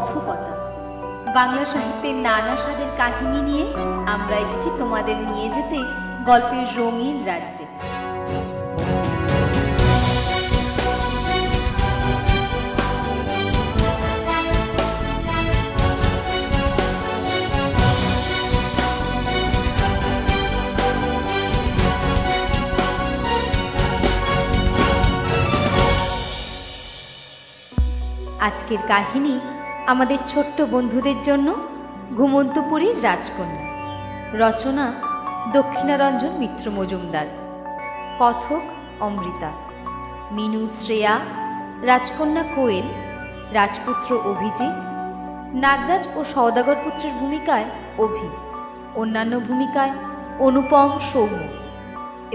কথকতা। বাংলা সাহিত্যের নানা স্বাদের কাহিনী নিয়ে আমরা এসেছি তোমাদের নিয়ে যেতে গল্পের রঙিন রাজ্যে। আজকের কাহিনী আমাদের ছোট্ট বন্ধুদের জন্য ঘুমন্তপুরীর রাজকন্যা। রচনা দক্ষিণারঞ্জন মিত্র মজুমদার। কথক অমৃতা, মিনু শ্রেয়া, রাজকন্যা কোয়েল, রাজপুত্র অভিজিৎ, নাগরাজ ও সওদাগর পুত্রের ভূমিকায় অভি, অন্যান্য ভূমিকায় অনুপম, সৌম্য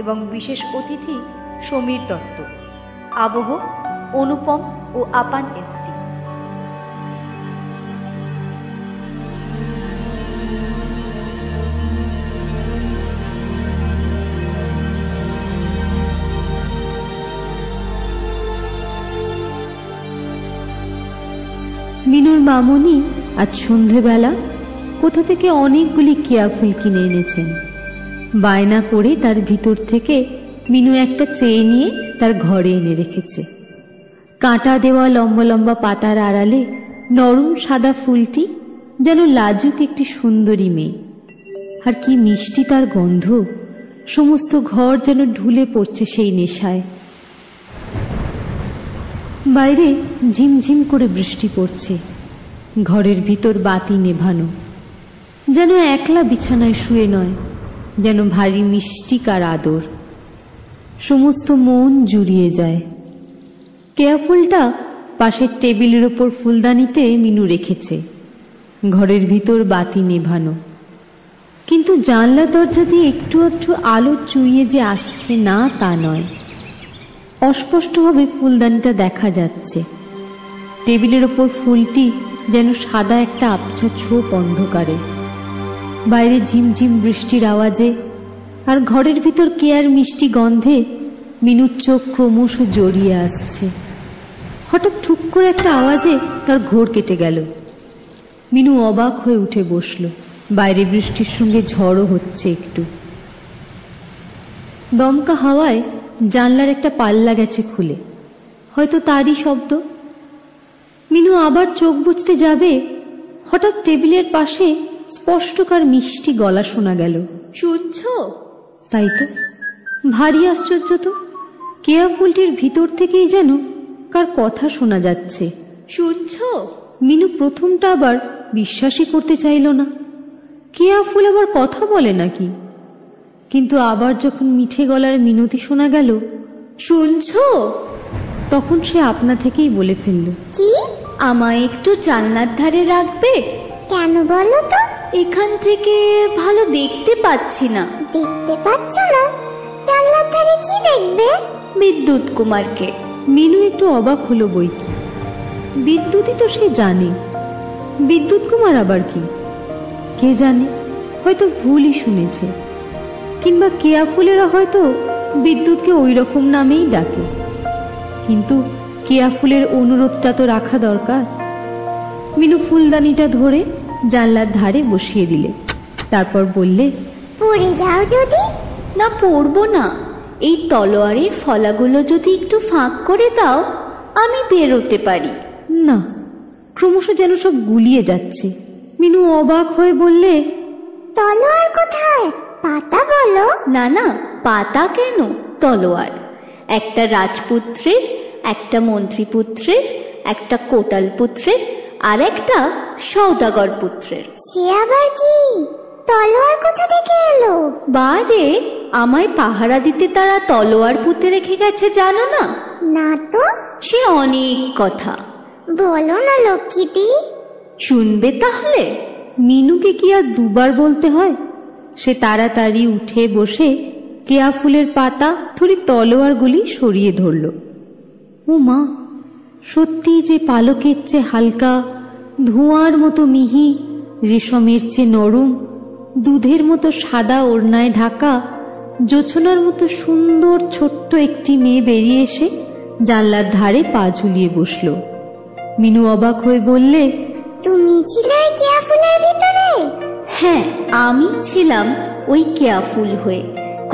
এবং বিশেষ অতিথি সমীর দত্ত। আবহ অনুপম ও আপান এসটি। মিনুর মামনি আজ সন্ধেবেলা কোথা থেকে অনেকগুলি কেয়া ফুল কিনে এনেছেন। বায়না করে তার ভিতর থেকে মিনু একটা চেয়ে নিয়ে তার ঘরে এনে রেখেছে। কাঁটা দেওয়া লম্বা লম্বা পাতার আড়ালে নরম সাদা ফুলটি যেন লাজুক একটি সুন্দরী মেয়ে। আর কি মিষ্টি তার গন্ধ! সমস্ত ঘর যেন ঢুলে পড়ছে সেই নেশায়। বাইরে ঝিমঝিম করে বৃষ্টি পড়ছে। ঘরের ভিতর বাতি নেভানো, যেন একলা বিছানায় শুয়ে নয়, যেন ভারী মিষ্টিকার আদর। সমস্ত মন জুড়িয়ে যায়। কেয়া ফুলটা পাশের টেবিলের ওপর ফুলদানিতে মিনু রেখেছে। ঘরের ভিতর বাতি নেভানো, কিন্তু জানলা দরজা দিয়ে একটু একটু আলো চুইয়ে যে আসছে না তা নয়। অস্পষ্টভাবে ফুলদানিটা দেখা যাচ্ছে। টেবিলের ওপর ফুলটি যেন সাদা একটা আবছা ছোপ অন্ধকারে। বাইরে ঝিমঝিম বৃষ্টির আওয়াজে আর ঘরের ভিতর কেয়ার মিষ্টি গন্ধে মিনুর চোখ ক্রমশ জড়িয়ে আসছে। হঠাৎ ঠুক করে একটা আওয়াজে তার ঘোর কেটে গেল। মিনু অবাক হয়ে উঠে বসল। বাইরে বৃষ্টির সঙ্গে ঝড়ও হচ্ছে একটু। দমকা হাওয়ায় জানলার একটা পাল্লা গেছে খুলে, হয়তো তারই শব্দ। মিনু আবার চোখ বুজতে যাবে, হঠাৎ টেবিলের পাশে স্পষ্টকার মিষ্টি গলা শোনা গেল। শুনছো? তাই তো, ভারী আশ্চর্য তো। কেয়া ফুলটির ভিতর থেকেই যেন কার কথা শোনা যাচ্ছে। শুনছো? মিনু প্রথমটা আবার বিশ্বাসই করতে চাইল না। কেয়া ফুল আবার কথা বলে নাকি? কিন্তু আবার যখন মিঠে গলার মিনতি শোনা গেল, শুনছো, তখন সে আপনা থেকেই বলে ফেলল, কি আমায় একটু জানলার ধারে রাখবে? কেন বলো তো? এখান থেকে ভালো দেখতে পাচ্ছি না। দেখতে পাচ্ছ না? জানলার ধারে কি দেখবে? বিদ্যুৎ কুমারকে। মিনু একটু অবাক হলো বই কি। বিদ্যুৎই তো সে জানে, বিদ্যুৎ কুমার আবার কি? কে জানে, হয়তো ভুলই শুনেছে। কিংবা কেয়া ফুলেরা হয়তো বিদ্যুৎকে ওই রকম নামেই ডাকে। কিন্তু কেয়া ফুলের অনুরোধটা তো রাখা দরকার। মিনু ফুলদানিটা ধরে জানলার ধারে বসিয়ে দিলে। তারপর বললে, পড়ে যাও যদি। না, পড়বো না। এই তলোয়ারের ফলাগুলো যদি একটু ফাঁক করে দাও, আমি বেরোতে পারি। না, ক্রমশ যেন সব গুলিয়ে যাচ্ছে। মিনু অবাক হয়ে বললে, তলোয়ার কোথায়? পাতা বলো। না না, পাতা কেন, তলোয়ার। একটা রাজপুত্রের, একটা মন্ত্রীপুত্রের, একটা কোটাল পুত্রের, আর একটা সওদাগর পুত্রের। সে আবার কি? তলোয়ার কোথা থেকে এলো? বারে, আমায় পাহারা দিতে তারা তলোয়ার পুঁতে রেখে গেছে, জানো না? না তো। সে অনেক কথা। বলো না লক্ষ্মীটি। শুনবে তাহলে? মিনুকে কি আর দুবার বলতে হয়? সে তাড়াতাড়ি উঠে বসে কেয়া ফুলের পাতা ধরে তলোয়ারগুলি সরিয়ে ধরল। ও মা, সত্যি যে পালকের চেয়ে হালকা, ধোঁয়ার মতো মিহি, রেশমের চেয়ে নরম, দুধের মতো সাদা ওড়নায় ঢাকা, জোছনার মতো সুন্দর ছোট্ট একটি মেয়ে বেরিয়ে এসে জানলার ধারে পা ঝুলিয়ে বসল। মিনু অবাক হয়ে বললে, ছিলে ওই কেয়া ফুলের ভিতরে? হ্যাঁ, আমি ছিলাম ওই কেয়াফুল হয়ে।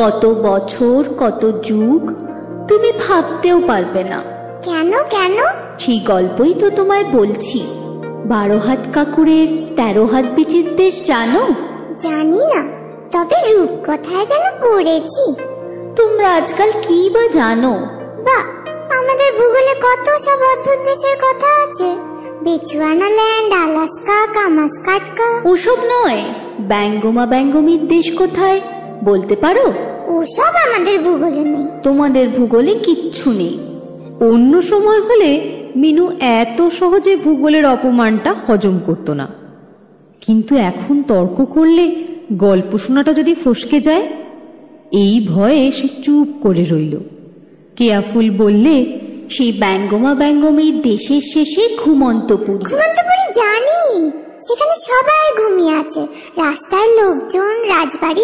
কত বছর, কত যুগ, তুমি ভাবতেও পারবে না। কেন কেন? সেই গল্পই তো তোমায় বলছি। 12 হাত কাকুরের 13 হাত বিচির দেশ জানো? জানি না, তবে রূপকথায় যেন পড়েছি। তোমরা আজকাল কি বা জানো? বাহ, আমাদের ভূগোলে কত সব অদ্ভুত দেশের কথা আছে। বেচুয়ানা ল্যান্ড, আলাস্কা, কামাসকাটকা। ওসব নয়, ব্যাঙ্গমা ব্যাঙ্গমির দেশ কোথায় বলতে পারো? ওসব আমাদের ভূগোলে নেই। তোমাদের ভূগোলে কিচ্ছু নেই। অন্য সময় হলে মিনু এত সহজে ভূগোলের অপমানটা হজম করত না, কিন্তু এখন তর্ক করলে গল্প শোনাটা যদি ফসকে যায়, এই ভয়ে সে চুপ করে রইল। কেয়াফুল বললে, সেই ব্যাঙ্গমা ব্যাঙ্গমির দেশের শেষে ঘুমন্তপুরী। ঘুমন্তপুরী জানি, সেখানে সবাই ঘুমিয়ে আছে। রাস্তায় লোকজন, রাজবাড়ি